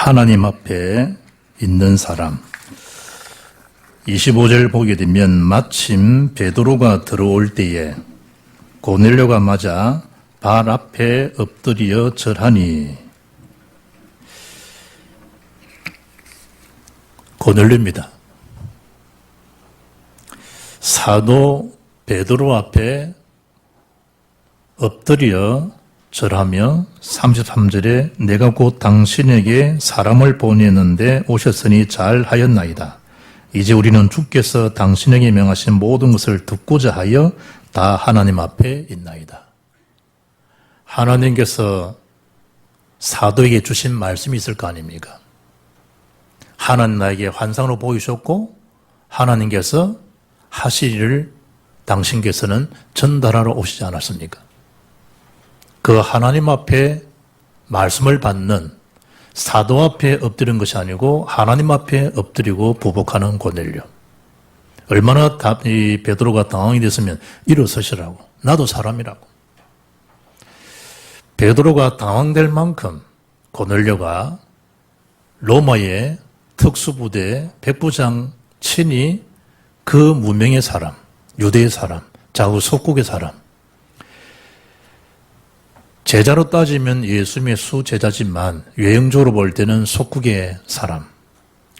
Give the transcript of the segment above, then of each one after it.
하나님 앞에 있는 사람. 25절 보게 되면 마침 베드로가 들어올 때에 고넬료가 맞아 발 앞에 엎드려 절하니. 고넬료입니다. 사도 베드로 앞에 엎드려 절하며 33절에 내가 곧 당신에게 사람을 보내는데 오셨으니 잘하였나이다. 이제 우리는 주께서 당신에게 명하신 모든 것을 듣고자 하여 다 하나님 앞에 있나이다. 하나님께서 사도에게 주신 말씀이 있을 거 아닙니까? 하나님 나에게 환상으로 보이셨고 하나님께서 하실 일을 당신께서는 전달하러 오시지 않았습니까? 그 하나님 앞에 말씀을 받는 사도 앞에 엎드린 것이 아니고 하나님 앞에 엎드리고 부복하는 고넬료. 얼마나 이 베드로가 당황이 됐으면 일어서시라고. 나도 사람이라고. 베드로가 당황될 만큼 고넬료가 로마의 특수부대 백부장 친히 그 무명의 사람, 유대의 사람, 자국 속국의 사람, 제자로 따지면 예수님의 수제자지만 외형적으로 볼 때는 속국의 사람.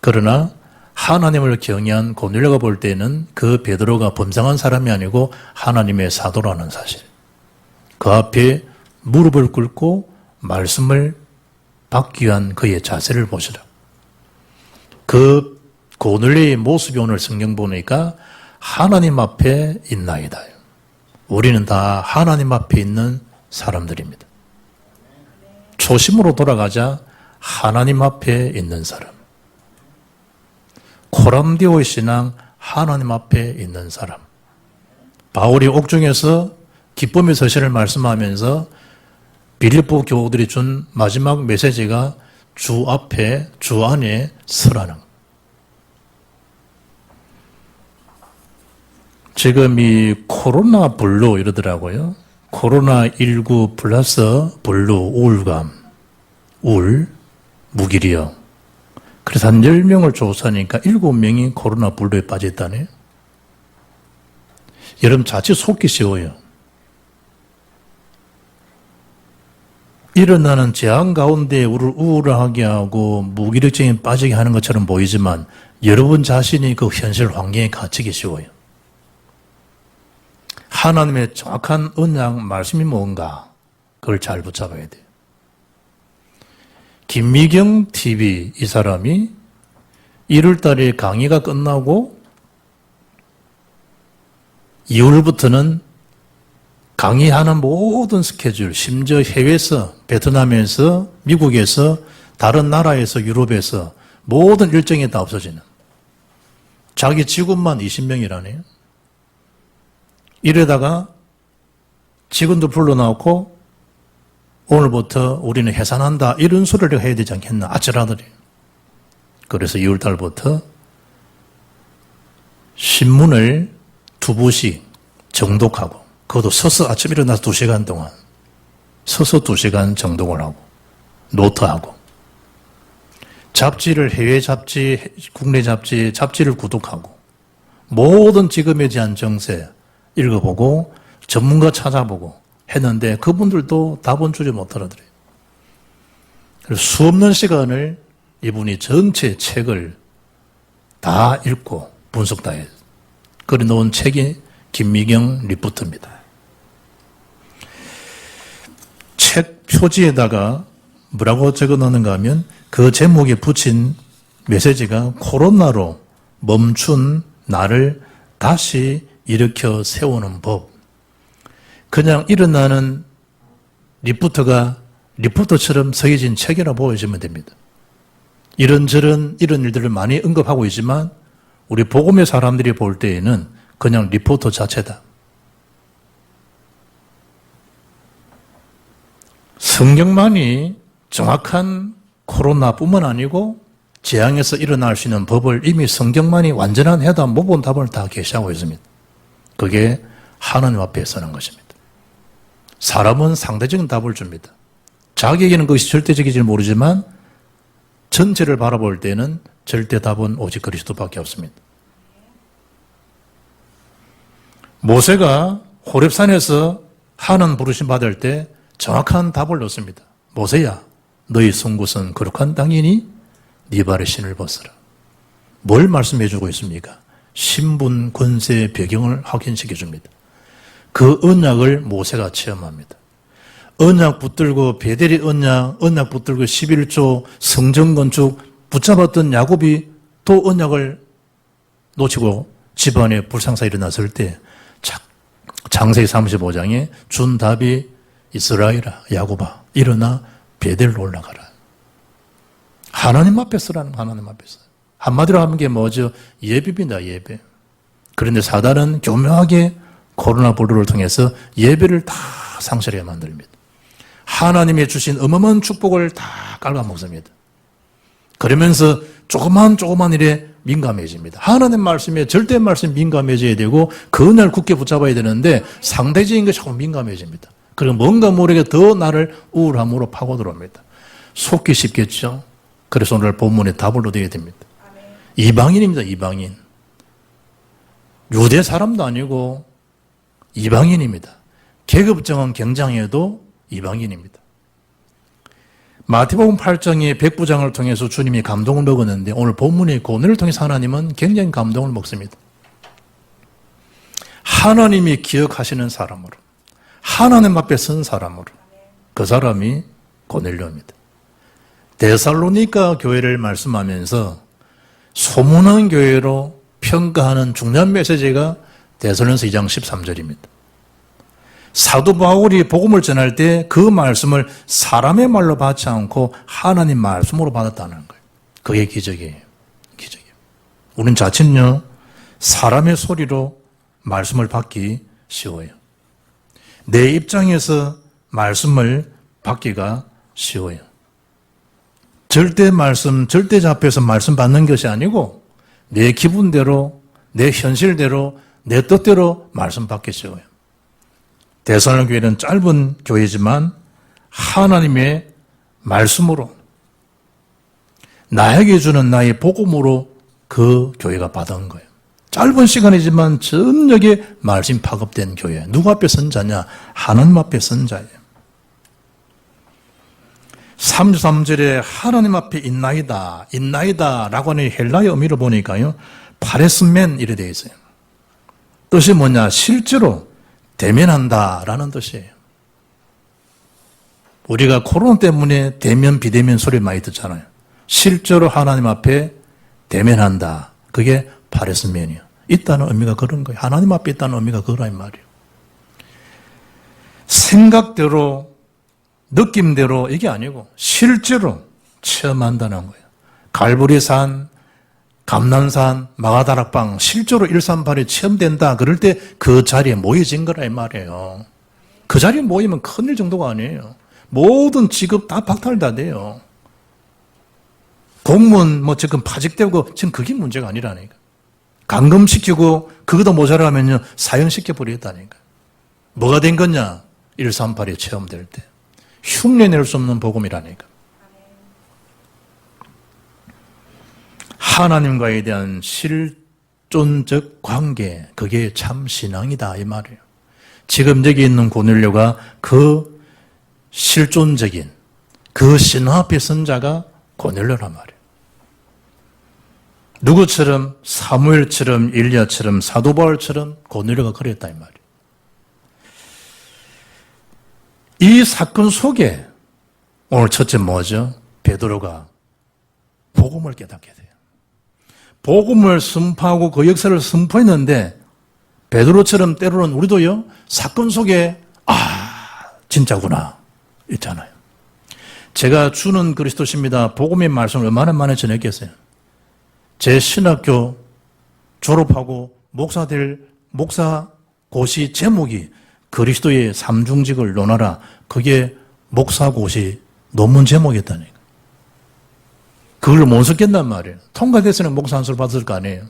그러나 하나님을 경외한 고넬료가 볼 때는 그 베드로가 범상한 사람이 아니고 하나님의 사도라는 사실. 그 앞에 무릎을 꿇고 말씀을 받기 위한 그의 자세를 보시라. 그 고넬료의 모습이 오늘 성경 보니까 하나님 앞에 있나이다. 우리는 다 하나님 앞에 있는 사람들입니다. 초심으로 돌아가자. 하나님 앞에 있는 사람. 코람디오의 신앙, 하나님 앞에 있는 사람. 바울이 옥중에서 기쁨의 서신을 말씀하면서 빌립보 교우들이 준 마지막 메시지가 주 앞에, 주 안에 서라는 것. 지금 이 코로나 블루 이러더라고요. 코로나19 플러스 블루, 우울감, 우울, 무기력. 그래서 한 10명을 조사하니까 7명이 코로나 블루에 빠졌다네요. 여러분 자칫 속기 쉬워요. 일어나는 재앙 가운데 우울하게 하고 무기력증에 빠지게 하는 것처럼 보이지만 여러분 자신이 그 현실 환경에 갇히기 쉬워요. 하나님의 정확한 언약 말씀이 뭔가 그걸 잘 붙잡아야 돼요. 김미경 TV 이 사람이 1월달에 강의가 끝나고 2월부터는 강의하는 모든 스케줄, 심지어 해외에서, 베트남에서, 미국에서, 다른 나라에서, 유럽에서 모든 일정이 다 없어지는. 자기 직원만 20명이라네요. 이러다가 직원도 불러놓고 오늘부터 우리는 해산한다 이런 소리를 해야 되지 않겠나 아찔하더래요. 그래서 2월달부터 신문을 2부씩 정독하고 그것도 서서 아침 일어나서 2시간 동안 서서 2시간 정독을 하고 노트하고 잡지를 해외 잡지, 국내 잡지, 잡지를 구독하고 모든 지금에 대한 정세 읽어보고 전문가 찾아보고 했는데 그분들도 답은 주지 못하더래요. 그래서 수없는 시간을 이분이 전체 책을 다 읽고 분석 다 했어요. 그래 놓은 책이 김미경 리포트입니다. 책 표지에다가 뭐라고 적어 놓는가 하면 그 제목에 붙인 메시지가 코로나로 멈춘 나를 다시 일으켜 세우는 법. 그냥 일어나는 리포터가 리포터처럼 서해진 책이라 보여지면 됩니다. 이런저런 이런 일들을 많이 언급하고 있지만 우리 복음의 사람들이 볼 때에는 그냥 리포터 자체다. 성경만이 정확한 코로나뿐만 아니고 재앙에서 일어날 수 있는 법을 이미 성경만이 완전한 해답, 모본 답을 다 계시하고 있습니다. 그게 하나님 앞에 서는 것입니다. 사람은 상대적인 답을 줍니다. 자기에게는 그것이 절대적인지 모르지만 전체를 바라볼 때는 절대 답은 오직 그리스도밖에 없습니다. 모세가 호렙산에서 하나님 부르심 받을 때 정확한 답을 얻습니다. 모세야, 너희 선 곳은 거룩한 땅이니 네 발에 신을 벗어라. 뭘 말씀해 주고 있습니까? 신분, 권세, 배경을 확인시켜 줍니다. 그 언약을 모세가 체험합니다. 언약 붙들고 베델이 언약 붙들고 11조 성전 건축 붙잡았던 야곱이 또 언약을 놓치고 집안에 불상사 일어났을 때 창세기 35장에 준 답이 이스라엘아, 야곱아, 일어나 베델로 올라가라. 하나님 앞에서라는 하나님 앞에서. 한마디로 하는 게 뭐죠? 예배입니다, 예배. 그런데 사단은 교묘하게 코로나 블루를 통해서 예배를 다 상실하게 만듭니다. 하나님이 주신 어마어마한 축복을 다 깔아먹습니다. 그러면서 조그만 일에 민감해집니다. 하나님 말씀에 절대 말씀 민감해져야 되고 그날 굳게 붙잡아야 되는데 상대적인 게 자꾸 민감해집니다. 그리고 뭔가 모르게 더 나를 우울함으로 파고들어옵니다. 속기 쉽겠죠? 그래서 오늘 본문에 답을 얻어야 됩니다. 이방인입니다, 이방인. 유대 사람도 아니고 이방인입니다. 계급적인 경장에도 이방인입니다. 마태복음 8장의 백부장을 통해서 주님이 감동을 먹었는데 오늘 본문의 고뇌를 통해서 하나님은 굉장히 감동을 먹습니다. 하나님이 기억하시는 사람으로, 하나님 앞에 선 사람으로, 그 사람이 고넬료입니다. 데살로니가 교회를 말씀하면서 소문난 교회로 평가하는 중요한 메시지가 데살로니서 2장 13절입니다. 사도 바울이 복음을 전할 때 그 말씀을 사람의 말로 받지 않고 하나님 말씀으로 받았다는 거예요. 그게 기적이에요. 기적이에요. 우리는 자칫요, 사람의 소리로 말씀을 받기 쉬워요. 내 입장에서 말씀을 받기가 쉬워요. 절대 말씀, 절대자 앞에서 말씀 받는 것이 아니고 내 기분대로, 내 현실대로, 내 뜻대로 말씀 받기 쉬워요. 데살로니가 교회는 짧은 교회지만 하나님의 말씀으로 나에게 주는 나의 복음으로 그 교회가 받은 거예요. 짧은 시간이지만 전역에 말씀 파급된 교회. 누구 앞에 선 자냐? 하나님 앞에 선 자예요. 33절에 하나님 앞에 있나이다 라고 하는 헬라의 의미를 보니까요, 파레스멘 이래 되어 있어요. 뜻이 뭐냐? 실제로 대면한다라는 뜻이에요. 우리가 코로나 때문에 대면 비대면 소리 많이 듣잖아요. 실제로 하나님 앞에 대면한다. 그게 파레스멘이에요. 있다는 의미가 그런 거예요. 하나님 앞에 있다는 의미가 그거란 말이에요. 생각대로, 느낌대로 이게 아니고 실제로 체험한다는 거예요. 갈보리산, 감난산, 마가다락방 실제로 138이 체험된다. 그럴 때 그 자리에 모여진 거라 이 말이에요. 그 자리에 모이면 큰일 정도가 아니에요. 모든 직업 다 박탈 다 돼요. 공무원 지금 파직되고 지금 그게 문제가 아니라니까. 감금시키고 그거도 모자라면요 사형시켜 버리겠다니까. 뭐가 된 거냐? 138이 체험될 때 흉내낼 수 없는 복음이라니까. 하나님과에 대한 실존적 관계, 그게 참 신앙이다 이 말이에요. 지금 여기 있는 고넬료가 그 실존적인 그 신앙 앞에 선 자가 고넬료란 말이에요. 누구처럼? 사무엘처럼, 일리야처럼, 사도 바울처럼 고넬료가 그랬다 이 말이에요. 이 사건 속에 오늘 첫째 뭐죠? 베드로가 복음을 깨닫게 돼요. 복음을 선포하고 그 역사를 선포했는데 베드로처럼 때로는 우리도요 사건 속에 진짜구나 있잖아요. 제가 주는 그리스도십니다. 복음의 말씀을 얼마나 많이 전했겠어요. 제 신학교 졸업하고 목사 고시 제목이 그리스도의 삼중직을 논하라. 그게 목사고시 논문 제목이었다니까. 그걸 못 썼겠단 말이에요. 통과됐으면 목사 한 수를 받을 거 아니에요.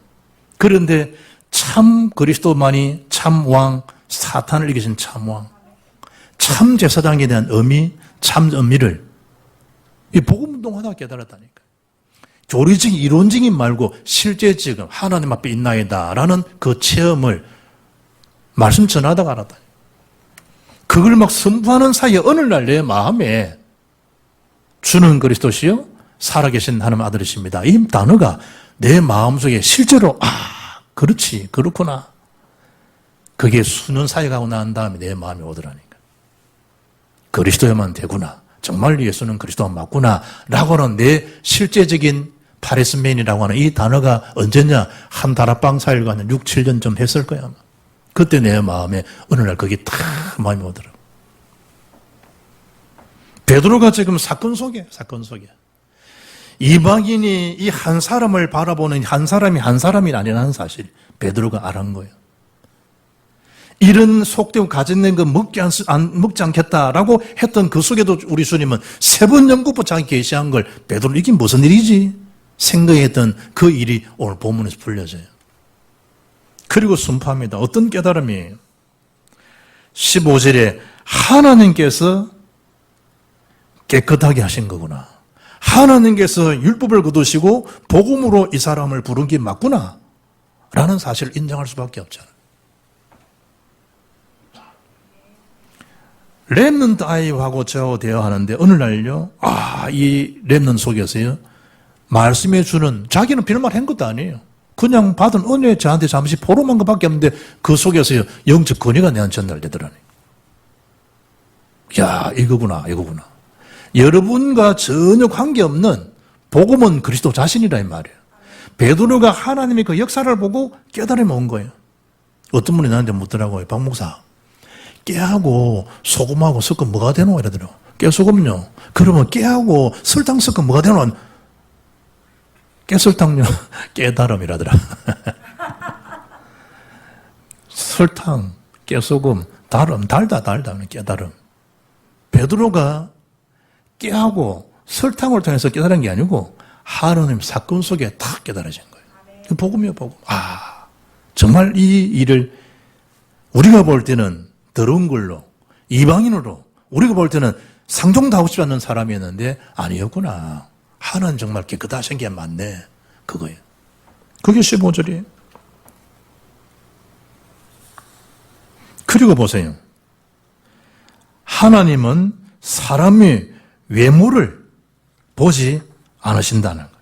그런데 참 그리스도만이 참 왕, 사탄을 이기신 참 왕, 참 제사장에 대한 의미, 참 의미를 이 복음 운동하다가 깨달았다니까. 교리적인 이론적인 말고 실제 지금 하나님 앞에 있나이다라는 그 체험을 말씀 전하다가 알았다. 그걸 막 선포하는 사이에 어느 날 내 마음에 주는 그리스도시요 살아계신 하나님 아들이십니다. 이 단어가 내 마음속에 실제로 그렇지 그렇구나. 그게 수년 사이 가고 난 다음에 내 마음에 오더라니까. 그리스도야만 되구나. 정말 예수는 그리스도가 맞구나. 라고는 내 실제적인 파레스맨이라고 하는 이 단어가 언제냐? 한 다락방 사일과는 6, 7년 좀 했을 거야. 아마. 그때 내 마음에 어느 날 그게 탁 마음에 오더라고. 베드로가 지금 사건 속에 이방인이 이 한 사람을 바라보는 한 사람이 아니라는 사실 베드로가 알은 거예요. 이런 속되고 가진된 거 먹지 않겠다라고 했던 그 속에도 우리 주님은 3번 연구부 자기 계시한 걸 베드로 이게 무슨 일이지? 생각했던 그 일이 오늘 본문에서 풀려져요. 그리고 선포합니다. 어떤 깨달음이에요? 15절에 하나님께서 깨끗하게 하신 거구나. 하나님께서 율법을 거두시고 복음으로 이 사람을 부른 게 맞구나. 라는 사실을 인정할 수밖에 없잖아요. 렘넌트 아이하고 저 대화하는데 어느 날요, 이 렘넌트 속에서요, 말씀해 주는, 자기는 별말 한 것도 아니에요. 그냥 받은 은혜 저한테 잠시 포럼한 것밖에 없는데 그 속에서요, 영적 권위가 내한테 전달되더라니. 야, 이거구나. 여러분과 전혀 관계없는 복음은 그리스도 자신이라 이 말이에요. 베드로가 하나님의 그 역사를 보고 깨달음이 온 거예요. 어떤 분이 나한테 묻더라고요. 박 목사, 깨하고 소금하고 섞어 뭐가 되노? 이러더라고요. 깨소금요. 그러면 깨하고 설탕 섞어 뭐가 되노? 깨설탕요. 깨달음이라더라. 설탕, 깨소금, 달다, 깨달음. 베드로가 깨하고 설탕을 통해서 깨달은 게 아니고 하나님 사건 속에 탁 깨달아진 거예요. 복음이요, 복음. 정말 이 일을 우리가 볼 때는 더러운 걸로, 이방인으로, 우리가 볼 때는 상종도 하고 싶지 않는 사람이었는데 아니었구나. 하나님 정말 깨끗하신 게 맞네. 그거예요. 그게 15절이에요. 그리고 보세요. 하나님은 사람의 외모를 보지 않으신다는 거예요.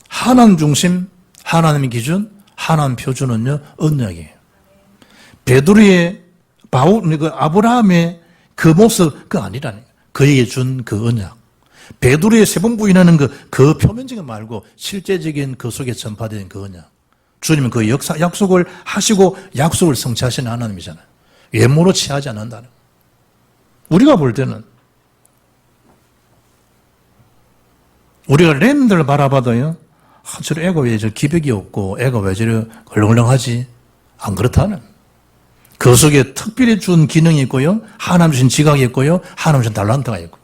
하나님 중심, 하나님의 기준, 하나님 표준은요, 언약이에요. 베드로의 아브라함의 그 모습, 그거 아니라는 거예요. 그에게 준 그 언약. 베드로의 3번 부인하는 그 표면적인 말고 실제적인 그 속에 전파된 그 언약. 주님은 그 약속을 하시고 약속을 성취하시는 하나님이잖아요. 외모로 취하지 않는다는 거예요. 우리가 볼 때는 우리가 렘들을 바라봐도요, 저 애가 왜 저 기백이 없고 애가 왜 저래 헐렁헐렁하지? 안 그렇다는. 그 속에 특별히 준 기능이 있고요, 하나님 주신 지각이 있고요, 하나님 주신 달란트가 있고.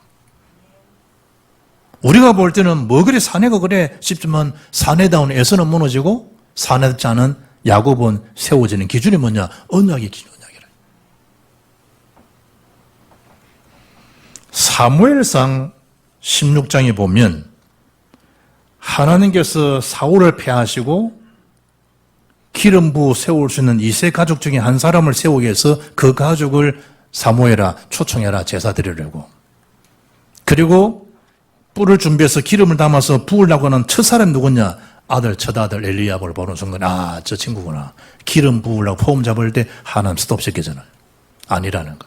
우리가 볼 때는 뭐 그래 사내가 그래 싶지만 사내다운 에서는 무너지고 사내답지 않은 야곱은 세워지는 기준이 뭐냐? 언약의 기준, 언약이라. 사무엘상 16장에 보면 하나님께서 사울을 폐하시고 기름 부어 세울 수 있는 이세 가족 중에 한 사람을 세우기 위해서 그 가족을 사무엘아 초청해라 제사 드리려고. 그리고 뿔을 준비해서 기름을 담아서 부으려고 하는 첫 사람이 누구냐? 첫아들 엘리야를 보는 순간 저 친구구나. 기름 부으려고 포음 잡을 때 하나님 스톱시키잖아요. 아니라는 거.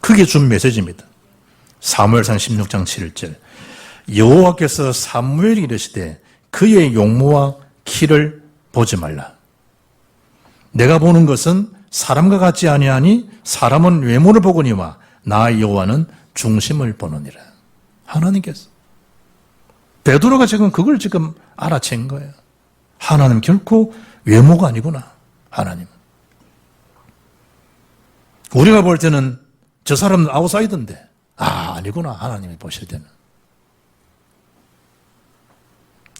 그게 준 메시지입니다. 사무엘상 16장 7절. 여호와께서 사무엘에게 이르시되 그의 용모와 키를 보지 말라. 내가 보는 것은 사람과 같지 아니하니 사람은 외모를 보거니와 나 여호와는 중심을 보느니라. 하나님께서. 베드로가 지금 그걸 지금 알아챈 거예요. 하나님 결코 외모가 아니구나. 하나님. 우리가 볼 때는 저 사람은 아웃사이더인데 아니구나. 하나님이 보실 때는.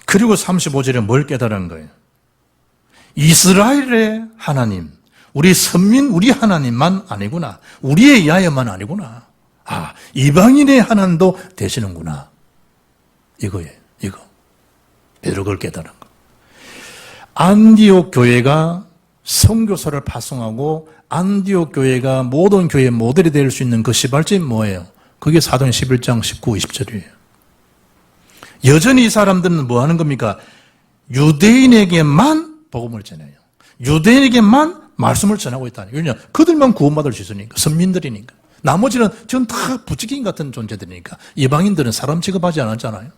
그리고 35절에 뭘 깨달은 거예요? 이스라엘의 하나님, 우리 선민, 우리 하나님만 아니구나. 우리의 야훼만 아니구나. 이방인의 하나님도 되시는구나. 이거예요, 이거. 베드로가 그걸 깨달은 거. 안디옥 교회가 선교사를 파송하고 안디옥 교회가 모든 교회의 모델이 될 수 있는 그 시발점이 뭐예요? 그게 사도행 11장 19, 20절이에요. 여전히 이 사람들은 뭐 하는 겁니까? 유대인에게만 복음을 전해요. 유대인에게만 말씀을 전하고 있다니. 왜냐하면 그들만 구원받을 수 있으니까. 선민들이니까. 나머지는 전 다 부지긴 같은 존재들이니까. 이방인들은 사람 취급하지 않았잖아요.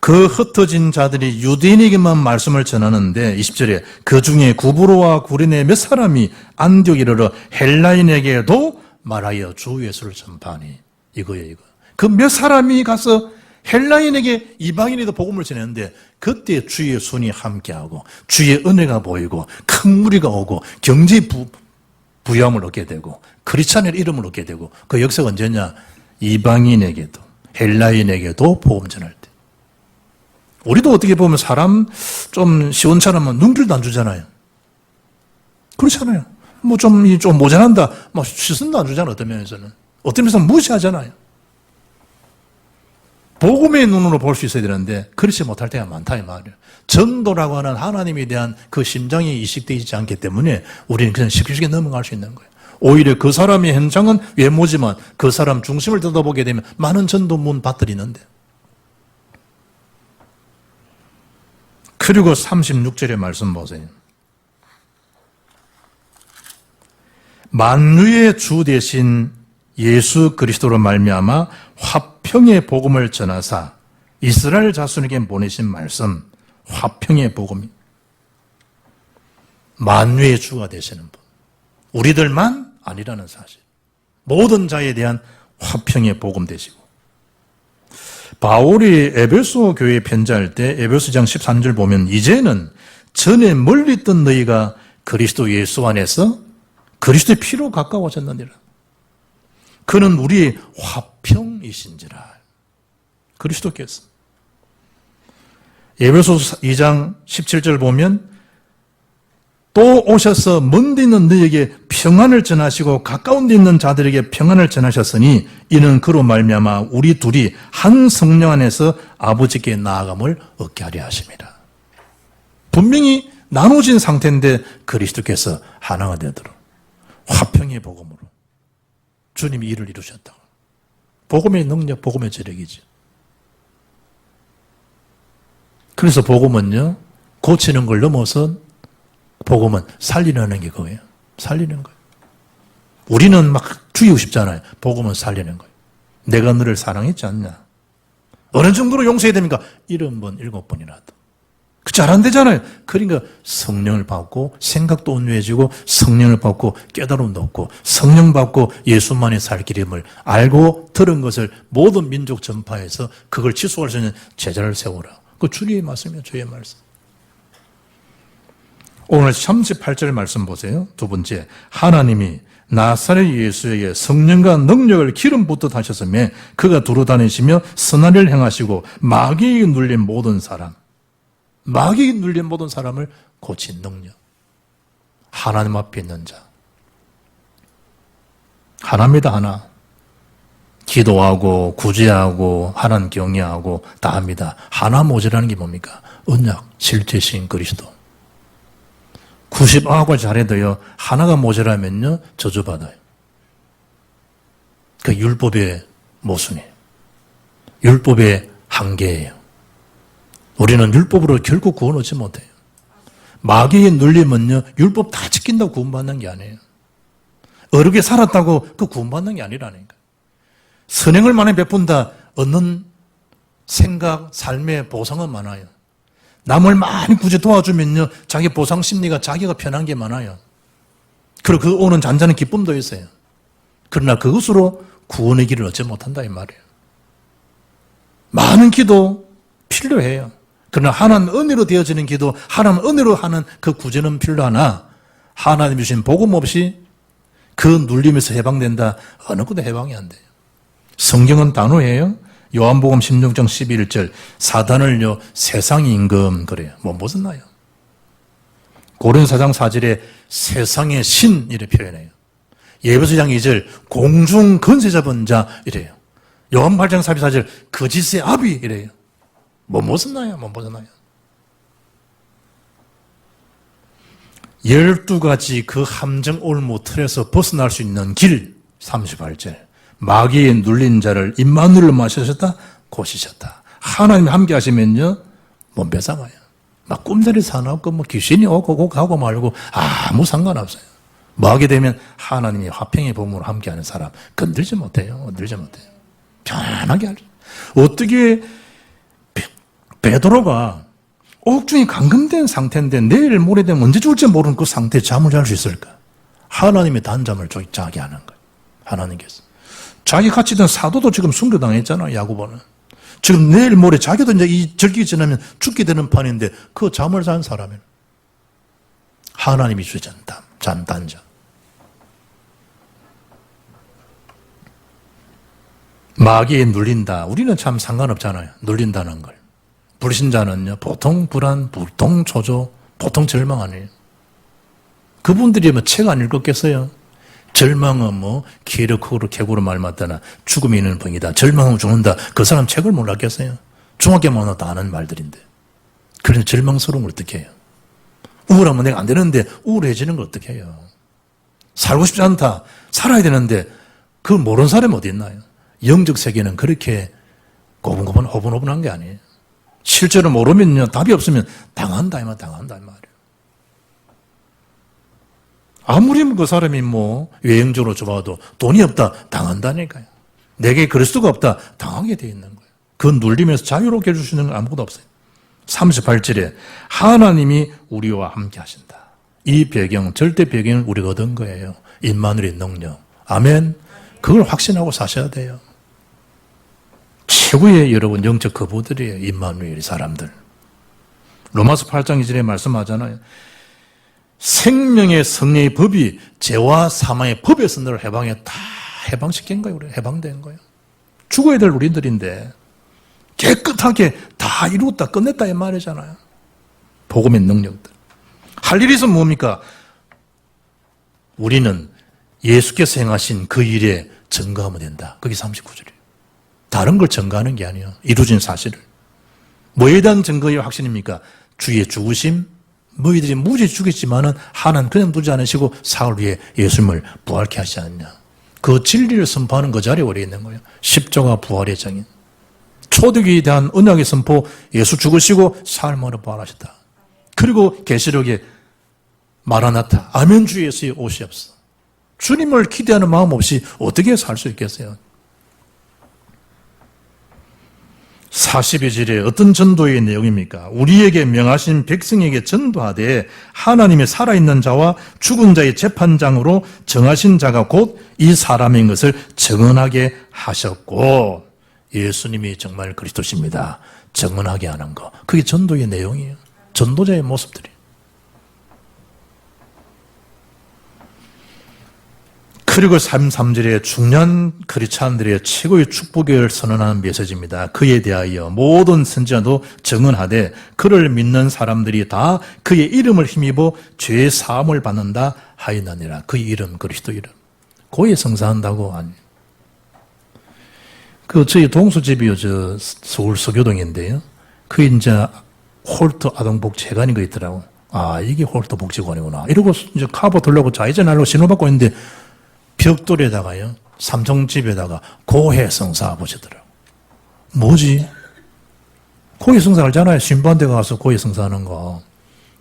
그 흩어진 자들이 유대인에게만 말씀을 전하는데 20절에 그 중에 구브로와 구레네 몇 사람이 안디옥에 이르러 헬라인에게도 말하여 주 예수를 전파하니. 이거예요, 이거. 그 몇 사람이 가서 헬라인에게 이방인에도 복음을 전했는데 그때 주의 손이 함께하고 주의 은혜가 보이고 큰 무리가 오고 경제 부여함을 얻게 되고 크리스찬의 이름을 얻게 되고 그 역사가 언제냐? 이방인에게도 헬라인에게도 복음 전할 때. 우리도 어떻게 보면 사람 좀 시원찮으면 눈길도 안 주잖아요. 그렇잖아요. 뭐 좀 모자란다. 뭐 시선도 안 주잖아요. 어떤 면에서는. 어떤 면에서는 무시하잖아요. 복음의 눈으로 볼 수 있어야 되는데 그렇지 못할 때가 많다 이 말이에요. 전도라고 하는 하나님에 대한 그 심장이 이식되어 있지 않기 때문에 우리는 그냥 쉽게 넘어갈 수 있는 거예요. 오히려 그 사람의 현장은 외모지만 그 사람 중심을 뜯어보게 되면 많은 전도문 밭들이 있는데. 그리고 36절의 말씀 보세요. 만유의 주 대신 예수 그리스도로 말미암아 화평의 복음을 전하사 이스라엘 자손에게 보내신 말씀, 화평의 복음이 만유의 주가 되시는 분. 우리들만 아니라는 사실. 모든 자에 대한 화평의 복음 되시고. 바울이 에베소 교회에 편지할 때 에베소장 13절 보면 이제는 전에 멀리 있던 너희가 그리스도 예수 안에서 그리스도의 피로 가까워졌느니라. 그는 우리의 화평이신지라. 그리스도께서. 에베소 2장 17절 보면 또 오셔서 먼 데 있는 너희에게 평안을 전하시고 가까운 데 있는 자들에게 평안을 전하셨으니 이는 그로 말미암아 우리 둘이 한 성령 안에서 아버지께 나아감을 얻게 하려 하십니다. 분명히 나눠진 상태인데 그리스도께서 하나가 되도록 화평의 복음으로 주님이 일을 이루셨다고. 복음의 능력, 복음의 재력이죠. 그래서 복음은요, 고치는 걸 넘어서 복음은 살리는 게 그거예요. 살리는 거예요. 우리는 막 죽이고 싶잖아요. 복음은 살리는 거예요. 내가 너를 사랑했지 않냐? 어느 정도로 용서해야 됩니까? 70번, 7번이라도. 그 잘 안 되잖아요. 그러니까 성령을 받고 생각도 온유해지고 성령을 받고 깨달음도 얻고 성령 받고 예수만의 살 길임을 알고 들은 것을 모든 민족 전파해서 그걸 지속할 수 있는 제자를 세우라. 그 주님의 말씀이에요. 주의 말씀. 오늘 38절 말씀 보세요. 두 번째, 하나님이 나사렛 예수에게 성령과 능력을 기름 붓듯 하셨으며 그가 두루 다니시며 선한 일을 행하시고 마귀에 눌린 모든 사람, 마귀에 눌린 모든 사람을 고친 능력. 하나님 앞에 있는 자. 하나입니다, 하나. 기도하고 구제하고 하나님 경외하고 다 합니다. 하나 모자라는 게 뭡니까? 언약, 실제신 그리스도. 90억을 잘해도요, 하나가 모자라면요, 저주받아요. 그 율법의 모순이에요. 율법의 한계예요. 우리는 율법으로 결국 구원 얻지 못해요. 마귀에 눌리면요, 율법 다 지킨다고 구원받는 게 아니에요. 어렵게 살았다고 그 구원받는 게 아니라니까. 선행을 많이 베푼다 얻는 생각, 삶의 보상은 많아요. 남을 많이 구제 도와주면요, 자기 보상 심리가 자기가 편한 게 많아요. 그리고 그 오는 잔잔한 기쁨도 있어요. 그러나 그것으로 구원의 길을 얻지 못한다 이 말이에요. 많은 기도 필요해요. 그러나 하나님 은혜로 되어지는 기도, 하나님 은혜로 하는 그 구제는 필요하나 하나님 주신 복음 없이 그 눌림에서 해방된다? 어느 것도 해방이 안 돼요. 성경은 단호해요. 요한복음 16장 11절 사단을요 세상이 임금 그래요. 뭐 무슨 나요? 고린도사장 4절에 세상의 신 이래 표현해요. 예배소장 2절 공중 건세 잡은 자 이래요. 요한 8장 44절 거짓의 아비 이래요. 못 벗어나요. 못 벗어나요. 12가지 그 함정 올무 틀에서 벗어날 수 있는 길 38절 마귀에 눌린 자를 임마누엘로 마시셨다 고시셨다. 하나님 함께 하시면요 못 뺏어가요. 막 꿈들이 사나고 뭐 귀신이 오고 가고 말고 아무 상관없어요. 뭐 하게 되면 하나님이 화평의 보물로 함께하는 사람 건들지 못해요. 건들지 못해요. 편안하게 하죠. 어떻게 베드로가 옥중이 감금된 상태인데 내일 모레 되면 언제 죽을지 모르는 그 상태에 잠을 잘 수 있을까? 하나님의 단잠을 자게 하는 거예요. 하나님께서. 자기 같이 있던 사도도 지금 순교당했잖아요. 야고보는. 지금 내일 모레 자기도 이제 이 절기 지나면 죽게 되는 판인데 그 잠을 잔 사람은 하나님이 주신 단잠. 마귀에 눌린다. 우리는 참 상관없잖아요. 눌린다는 걸. 불신자는요, 보통 불안, 보통 초조, 보통 절망 아니에요. 그분들이 뭐 책 안 읽었겠어요? 절망은 뭐, 기력으로 개구로 말 맞다나, 죽음이 있는 병이다. 절망하면 죽는다. 그 사람 책을 몰랐겠어요? 중학교만 와도 아는 말들인데. 그래서 절망스러운 걸 어떻게 해요? 우울하면 내가 안 되는데, 우울해지는 걸 어떻게 해요? 살고 싶지 않다. 살아야 되는데, 그걸 모르는 사람이 어디 있나요? 영적 세계는 그렇게 고분고분 호분호분한 게 아니에요. 실제로 모르면요, 답이 없으면 당한다, 이 말이에요. 아무리 그 사람이 뭐, 외형적으로 좋아도 돈이 없다, 당한다니까요. 내게 그리스도가 없다, 당하게 돼 있는 거예요. 그 눌림에서 자유롭게 해주시는 건 아무것도 없어요. 38절에 하나님이 우리와 함께 하신다. 이 배경, 절대 배경을 우리가 얻은 거예요. 임마누엘의 능력. 아멘. 그걸 확신하고 사셔야 돼요. 최고의 여러분 영적 거부들이에요. 임마누엘 사람들. 로마서 8장 2절에 말씀하잖아요. 생명의 성령의 법이 죄와 사망의 법에서 너를 해방시킨 거예요. 우리 해방된 거예요. 죽어야 될 우리들인데 깨끗하게 다 이루었다 끝냈다 이 말이잖아요. 복음의 능력들. 할 일이 있으면 뭡니까? 우리는 예수께서 행하신 그 일에 증거하면 된다. 그게 39절이에요. 다른 걸 증거하는 게 아니에요. 이루어진 사실을. 뭐에 대한 증거의 확신입니까? 주의 죽으심, 너희들이 무지 죽였지만은 하나님 그냥 두지 않으시고 사흘 위에 예수님을 부활케 하지 않냐. 그 진리를 선포하는 그 자리에 우리 있는 거예요. 십자가 부활의 정인. 초대교회에 대한 언약의 선포, 예수 죽으시고 사흘 만에 부활하셨다. 그리고 계시록에 마라나타, 아멘 주 예수의 오시옵소서. 주님을 기대하는 마음 없이 어떻게 살 수 있겠어요? 42절에 어떤 전도의 내용입니까? 우리에게 명하신 백성에게 전도하되 하나님의 살아있는 자와 죽은 자의 재판장으로 정하신 자가 곧 이 사람인 것을 증언하게 하셨고 예수님이 정말 그리스도십니다. 증언하게 하는 거. 그게 전도의 내용이에요. 전도자의 모습들이. 그리고 33절에 중요한 크리스찬들의 최고의 축복을 선언하는 메시지입니다. 그에 대하여 모든 선지자도 증언하되 그를 믿는 사람들이 다 그의 이름을 힘입어 죄의 사함을 받는다 하였느니라. 그의 이름, 그리스도 이름. 고에 성사한다고 아니. 저희 동수집이 서울 서교동인데요. 이제 홀트 아동복지회관인 거 있더라고. 아, 이게 홀트 복지관이구나. 이러고 이제 카보 돌려고 좌회전하려고 신호받고 있는데 벽돌에다가요, 삼성집에다가 고해성사 보시더라고요. 뭐지? 고해성사 알잖아요. 신부한테 가서 고해성사하는 거.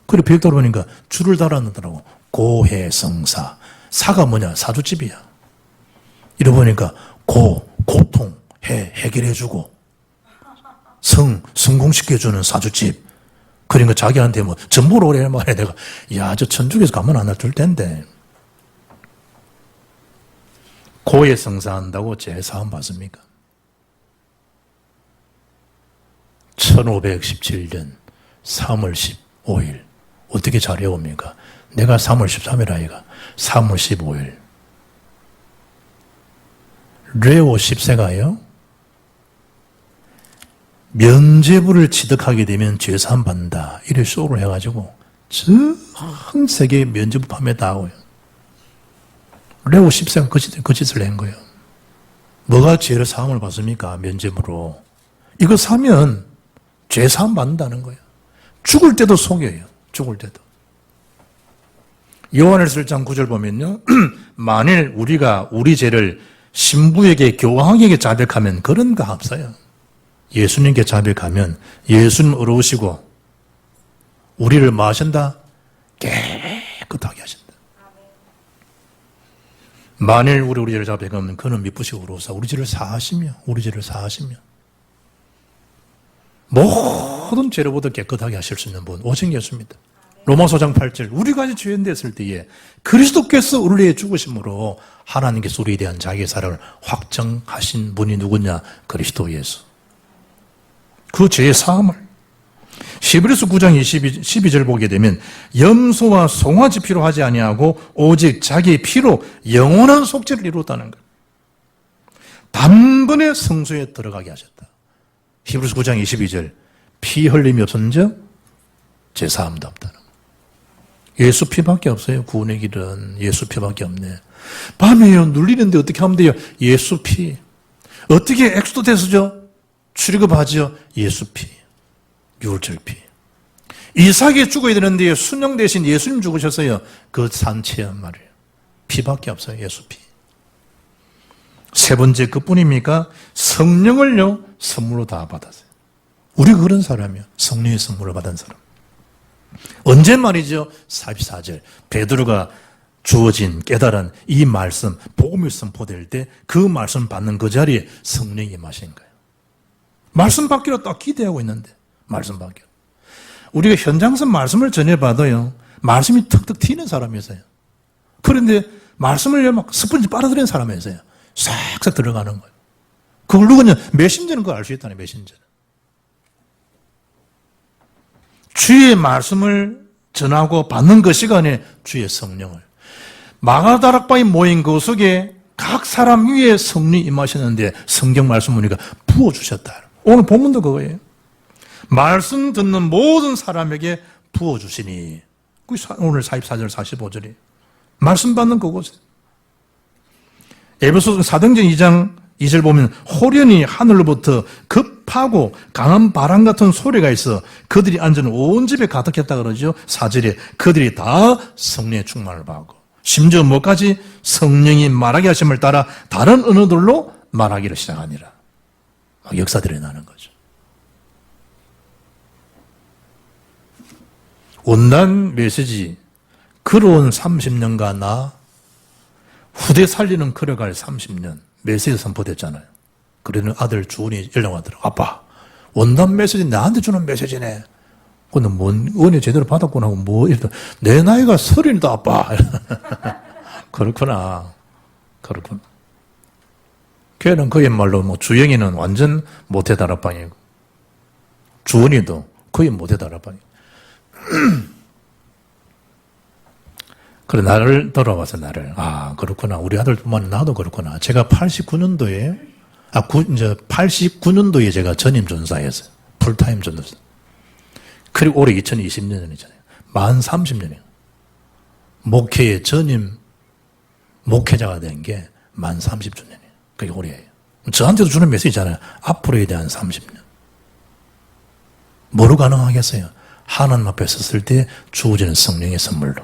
그리고 벽돌 보니까 줄을 달아놓더라고. 고해성사. 사가 뭐냐? 사주집이야. 이러고 보니까 고통, 해결해주고, 성공시켜주는 사주집. 그러니까 자기한테 뭐, 전부로 오래 말해. 내가, 저 천주교에서 가면 안 놔둘 텐데. 고에 성사한다고 제사함 받습니까? 1517년 3월 15일 어떻게 잘 외웁니까? 내가 3월 13일 아이가 3월 15일 레오 10세가요 면죄부를 취득하게 되면 제사함 받는다 이를 쇼를 해가지고 전 세계에 면죄부 판매 다 하고요. 레오 10세가 그 짓을 낸 거예요. 뭐가 죄를 사함을 받습니까? 면죄부로. 이거 사면 죄 사함 받는다는 거예요. 죽을 때도 속여요. 죽을 때도. 요한일서 1장 9절 보면요. 만일 우리가 우리 죄를 신부에게 교황에게 자백하면 그런 거 없어요. 예수님께 자백하면 예수님 어려우시고 우리를 뭐 하신다? 깨끗하게 하신다. 만일 우리 죄를 자백하면 그는 미쁘시고 어려우사 우리 죄를 사하시며 모든 죄로부터 깨끗하게 하실 수 있는 분 오직 예수입니다. 로마서 5장 8절 우리가 죄인 됐을 때에 그리스도께서 우리를 위해 죽으심으로 하나님께서 우리에 대한 자기의 사랑을 확정하신 분이 누구냐? 그리스도 예수. 그 죄의 사함을 히브리서 9장 12절 보게 되면 염소와 송아지 피로 하지 아니하고 오직 자기의 피로 영원한 속죄를 이루었다는 것. 단번에 성소에 들어가게 하셨다. 히브리서 9장 22절 피 흘림이 없은즉 죄 사함도 없다는 것. 예수 피밖에 없어요. 구원의 길은 예수 피밖에 없네. 밤에요 눌리는데 어떻게 하면 돼요? 예수 피. 어떻게 엑소더스죠? 출애굽하죠? 예수 피. 유월절 피. 이삭이 죽어야 되는데 순영 대신 예수님 죽으셨어요. 그 산채한 말이에요. 피밖에 없어요. 예수 피. 세 번째 그뿐입니까? 성령을요 선물로 다 받았어요. 우리가 그런 사람이에요. 성령의 선물을 받은 사람. 언제 말이죠? 44절 베드로가 주어진 깨달은 이 말씀 복음이 선포될 때 그 말씀 받는 그 자리에 성령이 임하신 거예요. 말씀 받기로 딱 기대하고 있는데 말씀 받기로. 우리가 현장에서 말씀을 전해받아요. 말씀이 턱턱 튀는 사람이었어요. 그런데 말씀을 막 스펀지 빨아들이는 사람이었어요. 싹싹 들어가는 거예요. 그걸 누구냐? 메신저는 그걸 알 수 있다네. 메신저는. 주의 말씀을 전하고 받는 그 시간에 주의 성령을 마가다락방에 모인 그 속에 각 사람 위에 성령이 임하셨는데 성경 말씀 보니까 부어주셨다. 오늘 본문도 그거예요. 말씀 듣는 모든 사람에게 부어주시니 오늘 44절 45절이 말씀 받는 그곳에 에베소서 사도행전 2장 2절 보면 호련히 하늘로부터 급하고 강한 바람 같은 소리가 있어 그들이 앉은 온 집에 가득했다 그러죠. 4절에 그들이 다 성령의 충만을 받고 심지어 뭐까지 성령이 말하게 하심을 따라 다른 언어들로 말하기를 시작하니라. 막 역사들이 나는 거죠. 온난 메시지 걸어온 30년과 나 후대 살리는 걸어갈 30년 메시지 선포됐잖아요. 그러는 아들 주원이 연락 왔더라고. 아빠, 원단 메시지 나한테 주는 메시지네. 근데 뭔 은혜 제대로 받았구나 하고 뭐 이랬다. 내 나이가 30이다 아빠. 그렇구나. 걔는 그야말로 뭐 주영이는 완전 모태 다락방이고 주원이도 거의 모태 다락방이고. 그래, 나를 돌아와서 나를. 아, 그렇구나. 우리 아들뿐만 나도 그렇구나. 제가 89년도에, 이제 89년도에 제가 전임 전사였어요. 풀타임 전도사. 그리고 올해 2020년이잖아요. 만 30년이에요. 목회의 전임 목회자가 된 게 만 30주년이에요. 그게 올해예요. 저한테도 주는 메시지잖아요. 앞으로에 대한 30년. 뭐로 가능하겠어요? 하나님 앞에 섰을 때 주어지는 성령의 선물로.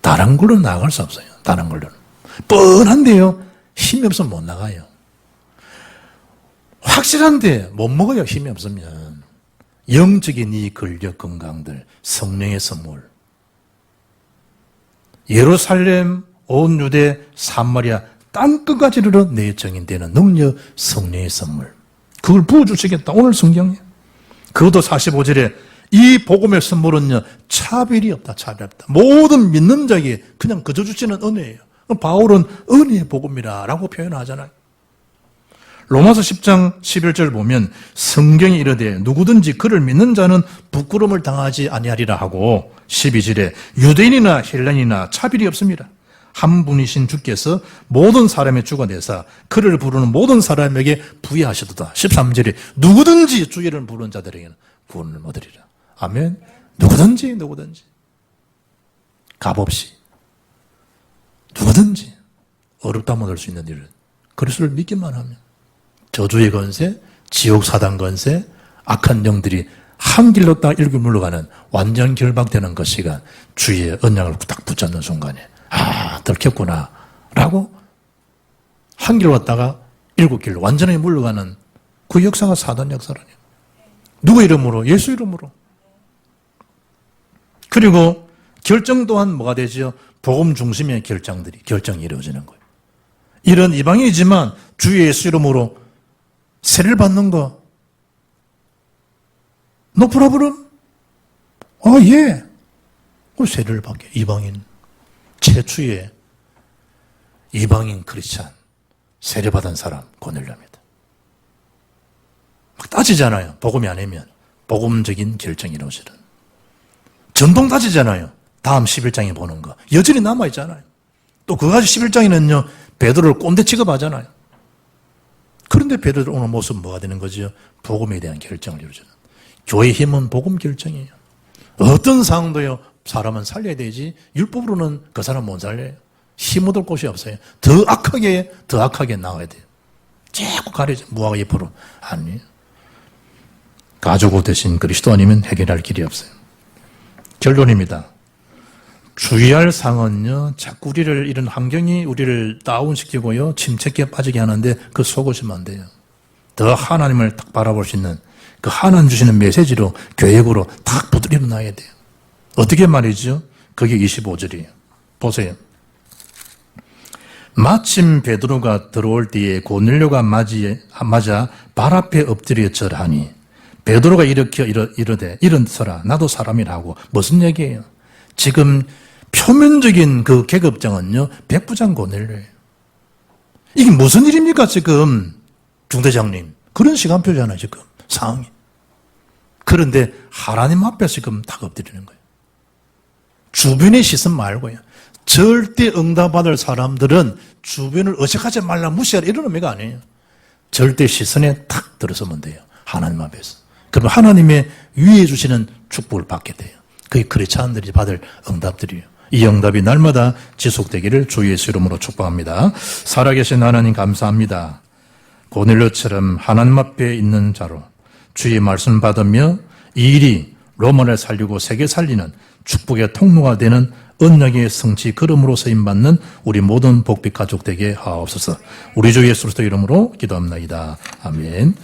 다른 걸로 나갈 수 없어요. 다른 걸로는. 뻔한데요. 힘이 없으면 못 나가요. 확실한데 못 먹어요. 힘이 없으면. 영적인 이 근력 건강들, 성령의 선물. 예루살렘, 온 유대, 사마리아, 땅끝까지 이르러 내 정인되는 능력, 성령의 선물. 그걸 부어주시겠다. 오늘 성경에. 그것도 45절에 이 복음의 선물은요, 차별이 없다, 차별 없다. 모든 믿는 자에게 그냥 그저 주시는 은혜예요. 바울은 은혜의 복음이라고 표현하잖아요. 로마서 10장 11절 보면 성경이 이르되 누구든지 그를 믿는 자는 부끄러움을 당하지 아니하리라 하고 12절에 유대인이나 헬라인이나 차별이 없습니다. 한 분이신 주께서 모든 사람의 주가 되사 그를 부르는 모든 사람에게 부여하시도다. 13절에 누구든지 주 이름을 부르는 자들에게는 구원을 얻으리라. 아멘. 누구든지 값없이 누구든지 어렵다면 얻을 수 있는 일은 그리스도를 믿기만 하면 저주의 권세, 지옥 사단 권세, 악한 영들이 한 길로 딱 일구 물러가는 완전 결박되는 그 시간, 주의 언약을 딱 붙잡는 순간에 들켰구나 라고 한 길 왔다가 일곱 길로 완전히 물러가는 그 역사가 사단 역사라니요. 누구 이름으로? 예수 이름으로. 그리고 결정 또한 뭐가 되죠? 복음 중심의 결정이 이루어지는 거예요. 이런 이방인이지만 주 예수 이름으로 세례를 받는 거. No problem? 예. 그 세례를 받게. 이방인. 최초의 이방인 크리스찬. 세례받은 사람, 고넬료입니다. 막 따지잖아요. 복음이 아니면. 복음적인 결정이 이루어지는. 전통 따지잖아요. 다음 11장에 보는 거. 여전히 남아있잖아요. 또 그거 가지고 11장에는요, 베드로를 꼰대 취급하잖아요. 그런데 베드로 오늘 모습은 뭐가 되는 거죠? 복음에 대한 결정을 이루어주는. 교회의 힘은 복음 결정이에요. 어떤 상황도요, 사람은 살려야 되지, 율법으로는 그 사람 못 살려요. 힘 얻을 곳이 없어요. 더 악하게 나와야 돼요. 자꾸 가려져. 무화과 잎으로. 아니에요. 가족 대신 그리스도 아니면 해결할 길이 없어요. 결론입니다. 주의할 사항은요, 자꾸 이런 환경이 우리를 다운시키고요, 침체기에 빠지게 하는데 그 속으시면 안 돼요. 더 하나님을 딱 바라볼 수 있는 그 하나님 주시는 메시지로, 계획으로 딱 붙들어 놔야 돼요. 어떻게 말이죠? 그게 25절이에요. 보세요. 마침 베드로가 들어올 때에 고넬료가 맞아 발 앞에 엎드려 절하니 베드로가 이르되 일어서라 나도 사람이라고. 무슨 얘기예요? 지금 표면적인 그 계급장은요, 백부장 고넬료예요. 이게 무슨 일입니까 지금 중대장님? 그런 시간표잖아요 지금 상황이. 그런데 하나님 앞에서 지금 다 엎드리는 거예요. 주변의 시선 말고요. 절대 응답받을 사람들은 주변을 의식하지 말라, 무시하라 이런 의미가 아니에요. 절대 시선에 탁 들어서면 돼요. 하나님 앞에서. 그러면 하나님의 위에 주시는 축복을 받게 돼요. 그게 크리스찬들이 받을 응답들이에요. 이 응답이 날마다 지속되기를 주 예수 이름으로 축복합니다. 살아계신 하나님 감사합니다. 고넬료처럼 하나님 앞에 있는 자로 주의 말씀 받으며 이 일이 로마를 살리고 세계 살리는 축복의 통로가 되는 언약의 성취 걸음으로 쓰임받는 우리 모든 복빛 가족 되게 하옵소서. 우리 주 예수 그리스도 이름으로 기도합니다. 아멘.